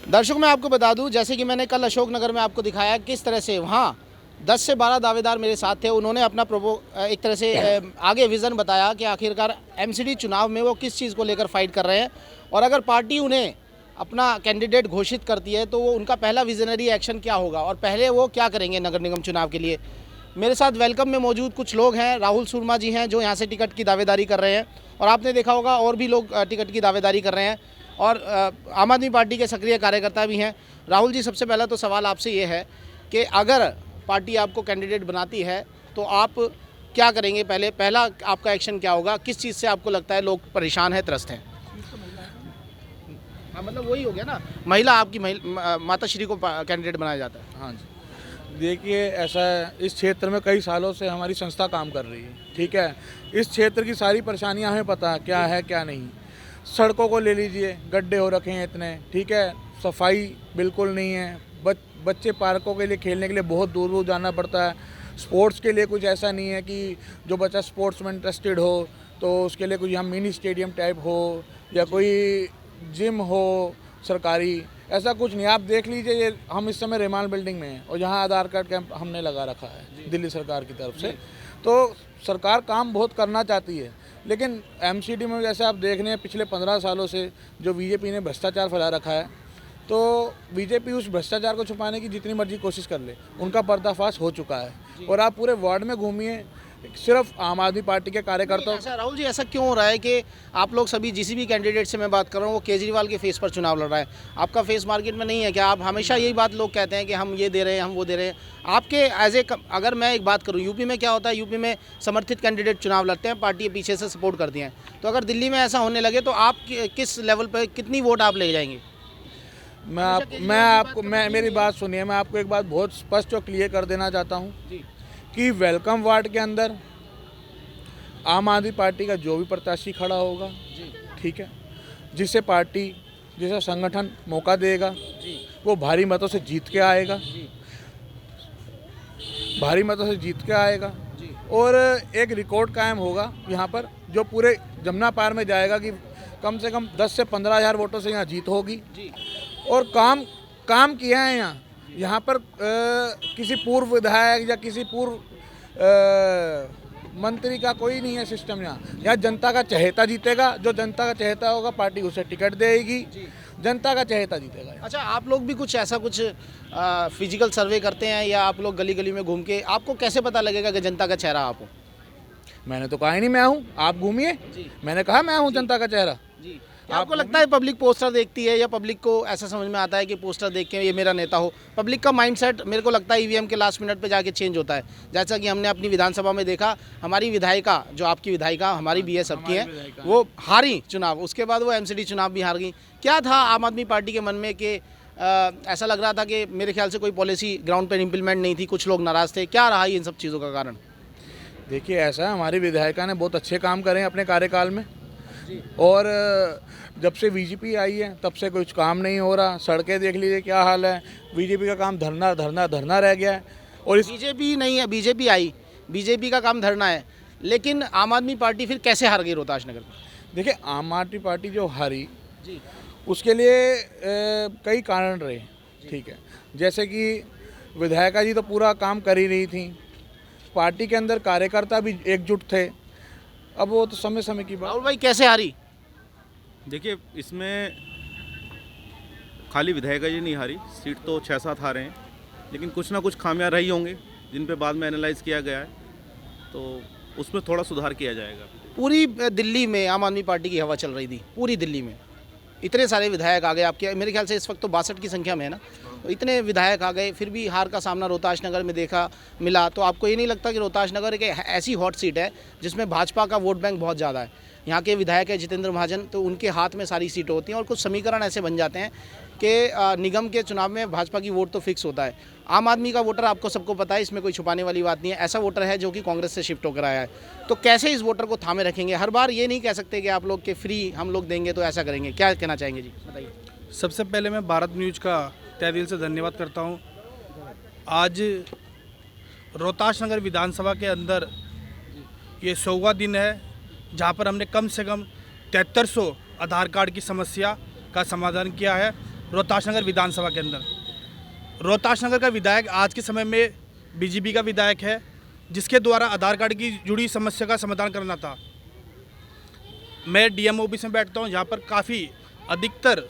दर्शकों मैं आपको बता दूं, जैसे कि मैंने कल अशोकनगर में आपको दिखाया किस तरह से वहाँ 10 से 12 दावेदार मेरे साथ थे। उन्होंने अपना एक तरह से आगे विज़न बताया कि आखिरकार एमसीडी चुनाव में वो किस चीज़ को लेकर फाइट कर रहे हैं, और अगर पार्टी उन्हें अपना कैंडिडेट घोषित करती है तो वो उनका पहला विजनरी एक्शन क्या होगा और पहले वो क्या करेंगे नगर निगम चुनाव के लिए। मेरे साथ वेलकम में मौजूद कुछ लोग हैं। राहुल सुरमा जी हैं जो यहाँ से टिकट की दावेदारी कर रहे हैं, और आपने देखा होगा और भी लोग टिकट की दावेदारी कर रहे हैं, और आम आदमी पार्टी के सक्रिय कार्यकर्ता भी हैं। राहुल जी, सबसे पहला तो सवाल आपसे ये है कि अगर पार्टी आपको कैंडिडेट बनाती है तो आप क्या करेंगे, पहला आपका एक्शन क्या होगा, किस चीज़ से आपको लगता है लोग परेशान हैं, त्रस्त हैं? हाँ, मतलब वही हो गया ना, महिला आपकी माता श्री को कैंडिडेट बनाया जाता है। हाँ जी, देखिए ऐसा है, इस क्षेत्र में कई सालों से हमारी संस्था काम कर रही है, ठीक है। इस क्षेत्र की सारी परेशानियां हमें पता है क्या है क्या नहीं। सड़कों को ले लीजिए, गड्ढे हो रखे हैं इतने, ठीक है, सफाई बिल्कुल नहीं है। बच्चे पार्कों के लिए खेलने के लिए बहुत दूर दूर जाना पड़ता है। स्पोर्ट्स के लिए कुछ ऐसा नहीं है कि जो बच्चा स्पोर्ट्स में इंटरेस्टेड हो तो उसके लिए कुछ यहाँ मिनी स्टेडियम टाइप हो या कोई जिम हो सरकारी, ऐसा कुछ नहीं। आप देख लीजिए, ये हम इस समय रेमाल बिल्डिंग में हैं और यहाँ आधार कार्ड कैंप हमने लगा रखा है दिल्ली सरकार की तरफ से। तो सरकार काम बहुत करना चाहती है, लेकिन एमसीडी में जैसे आप देख रहे हैं पिछले 15 सालों से जो बीजेपी ने भ्रष्टाचार फैला रखा है, तो बीजेपी उस भ्रष्टाचार को छुपाने की जितनी मर्जी कोशिश कर ले, उनका पर्दाफाश हो चुका है। और आप पूरे वार्ड में घूमिए, सिर्फ आम आदमी पार्टी के कार्यकर्ताओं। ऐसा राहुल जी, ऐसा क्यों हो रहा है कि आप लोग सभी जिस भी कैंडिडेट से मैं बात कर रहा हूँ वो केजरीवाल के फेस पर चुनाव लड़ रहा है, आपका फेस मार्केट में नहीं है क्या? आप हमेशा यही बात लोग कहते हैं कि हम ये दे रहे हैं, हम वो दे रहे हैं। आपके अगर मैं एक बात करूँ, यूपी में क्या होता है, यूपी में समर्थित कैंडिडेट चुनाव लड़ते हैं, पार्टी पीछे से सपोर्ट करती हैं। तो अगर दिल्ली में ऐसा होने लगे तो आप किस लेवल पर कितनी वोट आप ले जाएंगे? मेरी बात सुनिए, मैं आपको एक बात बहुत स्पष्ट और क्लियर कर देना चाहता हूँ कि वेलकम वार्ड के अंदर आम आदमी पार्टी का जो भी प्रत्याशी खड़ा होगा, ठीक है, जिसे पार्टी जिसे संगठन मौका देगा वो भारी मतों से जीत के आएगा, भारी मतों से जीत के आएगा। और एक रिकॉर्ड कायम होगा यहाँ पर जो पूरे जमुना पार में जाएगा कि कम से कम 10 से 15 हज़ार वोटों से यहाँ जीत होगी। और काम किया है यहाँ पर किसी पूर्व विधायक या किसी पूर्व मंत्री का कोई नहीं है सिस्टम। यहाँ जनता का चहेता जीतेगा, जो जनता का चहेता होगा पार्टी उसे टिकट देगी, जनता का चहेता जीतेगा। अच्छा, आप लोग भी कुछ ऐसा कुछ फिजिकल सर्वे करते हैं या आप लोग गली गली में घूम के, आपको कैसे पता लगेगा कि जनता का चेहरा आप हो? मैंने तो कहा ही नहीं मैं हूँ, आप घूमिए, मैंने कहा मैं हूँ जनता का चेहरा। आपको लगता है पब्लिक पोस्टर देखती है या पब्लिक को ऐसा समझ में आता है कि पोस्टर देख के ये मेरा नेता हो? पब्लिक का माइंडसेट मेरे को लगता है ईवीएम के लास्ट मिनट पे जाके चेंज होता है। जैसा कि हमने अपनी विधानसभा में देखा, हमारी विधायिका, जो आपकी विधायिका हमारी भी है, सबकी है, वो हारी चुनाव, उसके बाद वो एमसीडी चुनाव भी हार गई। क्या था आम आदमी पार्टी के मन में कि ऐसा लग रहा था कि मेरे ख्याल से कोई पॉलिसी ग्राउंड पर इम्प्लीमेंट नहीं थी, कुछ लोग नाराज़ थे, क्या रहा इन सब चीज़ों का कारण? देखिए ऐसा है, हमारी विधायिका ने बहुत अच्छे काम करे हैं अपने कार्यकाल में, और जब से बीजेपी आई है तब से कुछ काम नहीं हो रहा। सड़कें देख लीजिए क्या हाल है, बीजेपी का काम धरना धरना धरना रह गया है। और इस बीजेपी नहीं है, बीजेपी आई, बीजेपी का काम धरना है, लेकिन आम आदमी पार्टी फिर कैसे हार गई रोहतास नगर में? देखिए आम आदमी पार्टी जो हारी उसके लिए कई कारण रहे, ठीक है। जैसे कि विधायिका जी तो पूरा काम कर ही रही थी, पार्टी के अंदर कार्यकर्ता भी एकजुट थे, अब वो तो समय समय की बात। राहुल भाई, कैसे हारी? देखिए इसमें खाली विधायिका जी नहीं हारी, सीट तो 6-7 हारे हैं, लेकिन कुछ ना कुछ खामियां रही होंगी जिन पे बाद में एनालाइज किया गया है, तो उसमें थोड़ा सुधार किया जाएगा। पूरी दिल्ली में आम आदमी पार्टी की हवा चल रही थी, पूरी दिल्ली में इतने सारे विधायक आ गए आपके, मेरे ख्याल से इस वक्त तो 62 की संख्या में है ना, तो इतने विधायक आ गए, फिर भी हार का सामना रोहतास नगर में मिला। तो आपको ये नहीं लगता कि रोहतास नगर एक ऐसी हॉट सीट है जिसमें भाजपा का वोट बैंक बहुत ज़्यादा है? यहाँ के विधायक है जितेंद्र महाजन, तो उनके हाथ में सारी सीटें होती हैं, और कुछ समीकरण ऐसे बन जाते हैं कि निगम के चुनाव में भाजपा की वोट तो फिक्स होता है। आम आदमी का वोटर आपको सबको पता है, इसमें कोई छुपाने वाली बात नहीं है, ऐसा वोटर है जो कि कांग्रेस से शिफ्ट होकर आया है। तो कैसे इस वोटर को थामे रखेंगे? हर बार ये नहीं कह सकते कि आप लोग के फ्री हम लोग देंगे तो ऐसा करेंगे, क्या कहना चाहेंगे जी, बताइए। सबसे पहले मैं भारत न्यूज़ का तहे दिल से धन्यवाद करता हूँ। आज रोहतास नगर विधानसभा के अंदर ये 100वां दिन है जहाँ पर हमने कम से कम 7300 आधार कार्ड की समस्या का समाधान किया है, रोहताश नगर विधानसभा के अंदर। रोहताश नगर का विधायक आज के समय में बीजेपी का विधायक है, जिसके द्वारा आधार कार्ड की जुड़ी समस्या का समाधान करना था। मैं डीएम ऑफिस में बैठता हूँ, जहाँ पर काफ़ी अधिकतर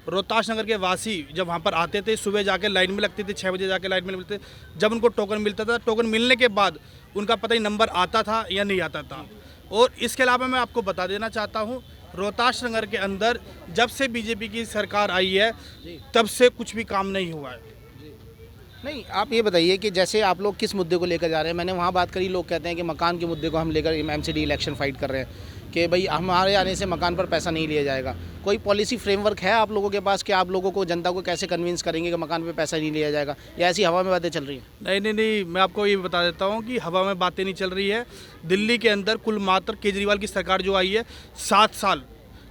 रोहताश नगर के वासी जब वहाँ पर आते थे, सुबह जाके लाइन में लगते थे, 6 बजे जाके लाइन में लगते थे। जब उनको टोकन मिलता था, टोकन मिलने के बाद उनका पता ही नंबर आता था या नहीं आता था। और इसके अलावा मैं आपको बता देना चाहता हूँ, रोहताश नगर के अंदर जब से बीजेपी की सरकार आई है, तब से कुछ भी काम नहीं हुआ है। नहीं, आप ये बताइए कि जैसे आप लोग किस मुद्दे को लेकर जा रहे हैं। मैंने वहाँ बात करी, लोग कहते हैं कि मकान के मुद्दे को हम लेकर एमसीडी इलेक्शन फाइट कर रहे हैं कि भाई हमारे आने से मकान पर पैसा नहीं लिया जाएगा। कोई पॉलिसी फ्रेमवर्क है आप लोगों के पास कि आप लोगों को, जनता को कैसे कन्विंस करेंगे कि मकान पे पैसा नहीं लिया जाएगा, या ऐसी हवा में बातें चल रही हैं? नहीं, मैं आपको ये बता देता हूँ कि हवा में बातें नहीं चल रही है। दिल्ली के अंदर कुल मात्र केजरीवाल की सरकार जो आई है 7 साल,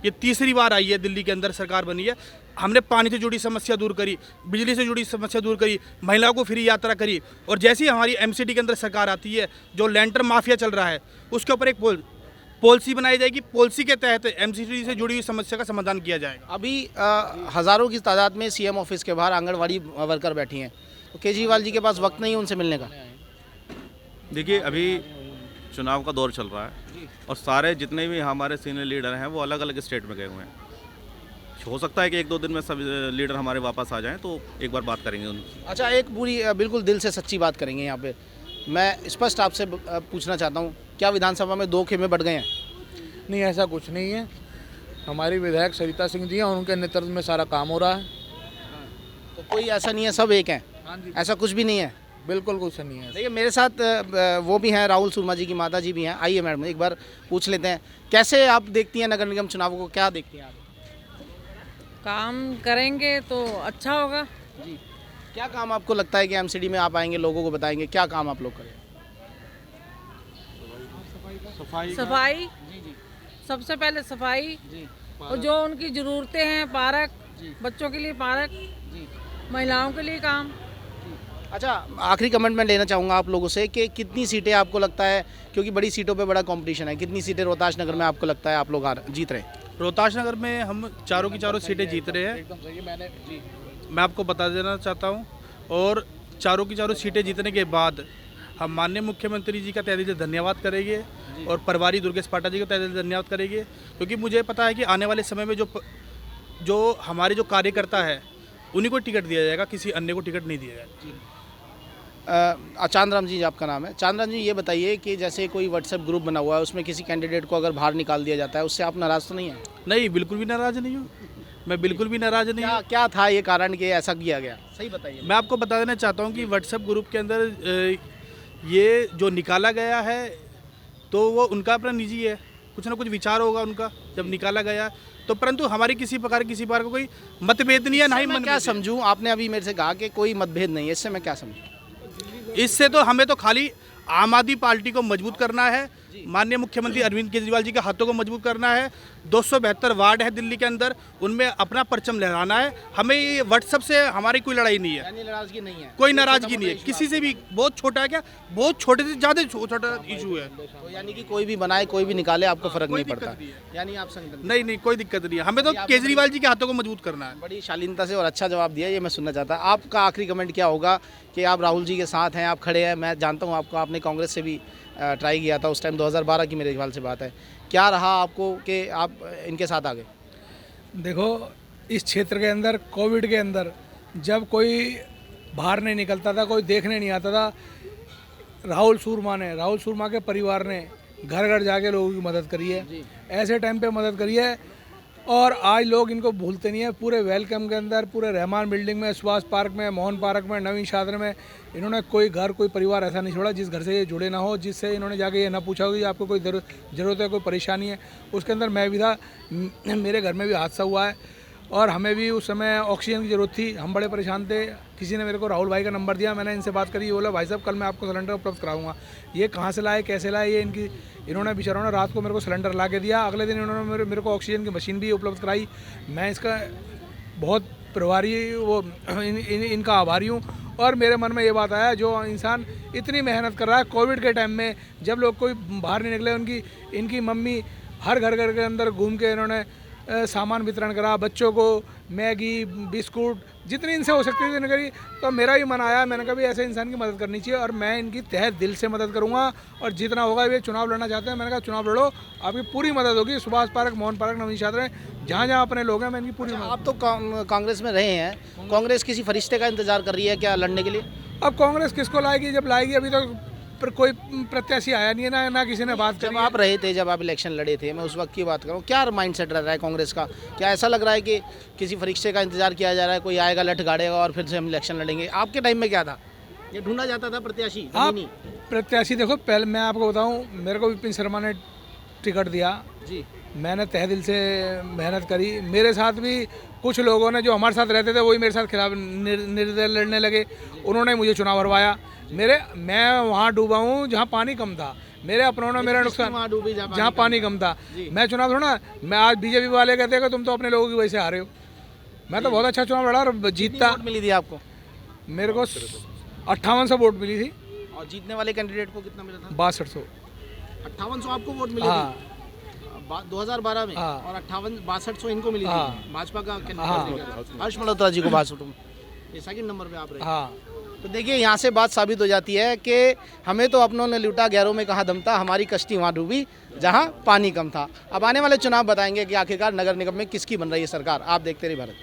ये तीसरी बार आई है दिल्ली के अंदर सरकार बनी है। हमने पानी से जुड़ी समस्या दूर करी, बिजली से जुड़ी समस्या दूर करी, महिलाओं को फ्री यात्रा करी। और जैसे ही हमारी एमसीडी के अंदर सरकार आती है, जो लैंटर माफिया चल रहा है उसके ऊपर एक पॉलिसी बनाई जाएगी। पॉलिसी के तहत एमसीडी से जुड़ी हुई समस्या का समाधान किया जाएगा। अभी हज़ारों की तादाद में सीएम ऑफिस के बाहर आंगनवाड़ी वर्कर बैठी हैं, तो केजरीवाल जी के पास वक्त नहीं है उनसे मिलने का। देखिए, अभी चुनाव का दौर चल रहा है और सारे जितने भी हमारे सीनियर लीडर हैं वो अलग अलग स्टेट में गए हुए हैं। हो सकता है कि 1-2 दिन में सब लीडर हमारे वापस आ जाएं, तो एक बार बात करेंगे उनकी। अच्छा, एक पूरी बिल्कुल दिल से सच्ची बात करेंगे यहाँ पे। मैं स्पष्ट आपसे पूछना चाहता हूँ, क्या विधानसभा में 2 खेमे बढ़ गए हैं? नहीं, ऐसा कुछ नहीं है। हमारी विधायक सरिता सिंह जी हैं, उनके नेतृत्व में सारा काम हो रहा है। तो कोई ऐसा नहीं है, सब एक हैं? हाँ जी, ऐसा कुछ भी नहीं है? बिल्कुल कुछ नहीं है। देखिए, मेरे साथ वो भी हैं, राहुल सुरमा जी की माता जी भी हैं। आइए मैडम, एक बार पूछ लेते हैं, कैसे आप देखती हैं नगर निगम चुनाव को, क्या देखती हैं आप? काम करेंगे तो अच्छा होगा। जी, क्या काम आपको लगता है कि एमसीडी में आप आएंगे, लोगों को बताएंगे, क्या काम आप लोग करें? सफाई, सबसे पहले सफाई, और जो उनकी ज़रूरतें हैं, पार्क, बच्चों के लिए पार्क, महिलाओं के लिए काम। अच्छा, आखिरी कमेंट मैं लेना चाहूँगा आप लोगों से कि कितनी सीटें आपको लगता है, क्योंकि बड़ी सीटों पे बड़ा कंपटीशन है, कितनी सीटें रोहताश नगर में आपको लगता है आप लोग जीत रहे हैं? रोहताश नगर में हम चारों की चारों सीटें जीत रहे हैं। एकदम सही, मैं आपको बता देना चाहता हूँ। और चारों की चारों सीटें जीतने के बाद हम माननीय मुख्यमंत्री जी का तहे दिल से धन्यवाद करेंगे और प्रभारी दुर्गेश पाठक जी का तहे दिल से धन्यवाद करेंगे, क्योंकि मुझे पता है कि आने वाले समय में जो हमारे जो कार्यकर्ता है उन्हीं को टिकट दिया जाएगा, किसी अन्य को टिकट नहीं दिया जाएगा। चांदराम जी आपका नाम है। चांदराम जी, ये बताइए कि जैसे कोई व्हाट्सएप ग्रुप बना हुआ है, उसमें किसी कैंडिडेट को अगर बाहर निकाल दिया जाता है, उससे आप नाराज़ तो नहीं हैं? नहीं, बिल्कुल भी नाराज़ नहीं हूँ। मैं बिल्कुल भी नाराज़ नहीं हूँ। क्या था ये कारण कि ऐसा किया गया, सही बताइए। मैं आपको बता देना चाहता हूँ कि व्हाट्सएप ग्रुप के अंदर ये जो निकाला गया है तो वो उनका अपना निजी है, कुछ ना कुछ विचार होगा उनका जब निकाला गया। तो परंतु हमारी किसी प्रकार का कोई मतभेद नहीं है, ना ही मैं क्या समझूं, आपने अभी मेरे से कहा कि कोई मतभेद नहीं है, इससे मैं क्या समझूं? इससे तो हमें तो खाली आम आदमी पार्टी को मजबूत करना है, माननीय मुख्यमंत्री अरविंद केजरीवाल जी के हाथों को मजबूत करना है। 272 वार्ड है दिल्ली के अंदर, उनमें अपना परचम लहराना है। हमें ये व्हाट्सएप से हमारी कोई लड़ाई नहीं है, यानी नाराजगी नहीं है, कोई नाराजगी नहीं है किसी से भी। बहुत छोटा है, क्या बहुत छोटे से ज़्यादा छोटा इशू है। तो यानी कि कोई भी बनाए, कोई भी निकाले, आपको फर्क नहीं पड़ता, यानी आप संगठन। नहीं, कोई दिक्कत नहीं है। हमें तो केजरीवाल जी के हाथों को मजबूत करना है। बड़ी शालीनता से और अच्छा जवाब दिया, ये मैं सुनना चाहता। आपका आखिरी कमेंट क्या होगा कि आप राहुल जी के साथ हैं, आप खड़े हैं, मैं जानता हूँ आपको, आपने कांग्रेस से भी ट्राई किया था, उस टाइम 2012 की मेरे ख्याल से बात है। क्या रहा आपको कि आप इनके साथ आ गए? देखो, इस क्षेत्र के अंदर कोविड के अंदर जब कोई बाहर नहीं निकलता था, कोई देखने नहीं आता था, राहुल सुरमा के परिवार ने घर घर जाके लोगों की मदद करी है, ऐसे टाइम पे मदद करी है। और आज लोग इनको भूलते नहीं है। पूरे वेलकम के अंदर, पूरे रहमान बिल्डिंग में, सुभाष पार्क में, मोहन पार्क में, नवीन शास्त्र में, इन्होंने कोई घर, कोई परिवार ऐसा नहीं छोड़ा जिस घर से ये जुड़े ना हो, जिससे इन्होंने जाके ये ना पूछा हो कि आपको कोई ज़रूरत है, कोई परेशानी है। उसके अंदर मैं भी था, मेरे घर में भी हादसा हुआ है और हमें भी उस समय ऑक्सीजन की ज़रूरत थी, हम बड़े परेशान थे। किसी ने मेरे को राहुल भाई का नंबर दिया, मैंने इनसे बात करी, बोला भाई साहब कल मैं आपको सिलेंडर उपलब्ध कराऊंगा। ये कहाँ से लाए, कैसे लाए, ये इन्होंने बेचारों ने रात को मेरे को सिलेंडर ला के दिया, अगले दिन इन्होंने मेरे को ऑक्सीजन की मशीन भी उपलब्ध कराई। मैं इसका बहुत प्रभारी इनका आभारी हूँ। और मेरे मन में ये बात आया, जो इंसान इतनी मेहनत कर रहा है कोविड के टाइम में, जब लोग कोई बाहर नहीं निकले, इनकी मम्मी हर घर के अंदर घूम के इन्होंने सामान वितरण करा, बच्चों को मैगी बिस्कुट जितनी इनसे हो सकती थी इन्होंने करी। तो मेरा भी मन आया, मैंने कहा भी ऐसे इंसान की मदद करनी चाहिए और मैं इनकी तहे दिल से मदद करूंगा और जितना होगा ये चुनाव लड़ना चाहते हैं, मैंने कहा चुनाव लड़ो, आपकी पूरी मदद होगी। सुभाष पार्क, मोहन पार्क, नवीन छात्र जहाँ जहाँ अपने लोग हैं मैं इनकी पूरी मदद। आप तो कांग्रेस में रहे हैं, कांग्रेस किसी फरिश्ते का इंतजार कर रही है क्या लड़ने के लिए? अब कांग्रेस किसको लाएगी? जब लाएगी, अभी तो पर कोई प्रत्याशी आया नहीं है, ना किसी ने बात जब करी। आप रहे थे, जब आप इलेक्शन लड़े थे, मैं उस वक्त की बात करूँ, क्या माइंडसेट रह रहा है कांग्रेस का? क्या ऐसा लग रहा है कि किसी फरिश्ते का इंतजार किया जा रहा है, कोई आएगा लठ गाड़ेगा और फिर से हम इलेक्शन लड़ेंगे? आपके टाइम में क्या था? ये ढूंढा जाता था प्रत्याशी आप जमीनी? प्रत्याशी देखो, पहले मैं आपको बताऊं, मेरे को विपिन शर्मा ने टिकट दिया, जी मैंने तहे दिल से मेहनत करी। मेरे साथ भी कुछ लोगों ने जो हमारे साथ रहते थे वही मेरे साथ खिलाफ निर्दय लड़ने लगे, उन्होंने मुझे चुनाव हरवाया। मैं वहाँ डूबा हूँ जहाँ पानी कम था, मेरे अपनों ने मेरा नुकसान, वहाँ डूबी जहाँ पानी कम था। मैं चुनाव थोड़ा, मैं आज बीजेपी वाले कहते हैं कि तुम तो अपने लोगों की वजह से हारे हो। मैं तो बहुत अच्छा चुनाव लड़ा और जीतता। वोट मिली थी आपको? मेरे को 5800 वोट मिली थी। और जीतने वाले कैंडिडेट को कितना मिला था? 6200। 5800 आपको वोट मिली हाँ थी 2012 में, हाँ। और 6200 इनको मिली हाँ। थी भाजपा का हाँ। कैंडिडेट हर्ष मल्होत्रा जी को 6200 में। ये सेकंड नंबर पे आप रहे। हाँ, तो देखिए यहाँ से बात साबित हो जाती है कि हमें तो अपनों ने लूटा, गैरों में कहाँ दम था, हमारी कश्ती वहाँ डूबी जहाँ पानी कम था। अब आने वाले चुनाव बताएंगे कि आखिरकार नगर निगम में किसकी बन रही है सरकार। आप देखते रहिए भारत।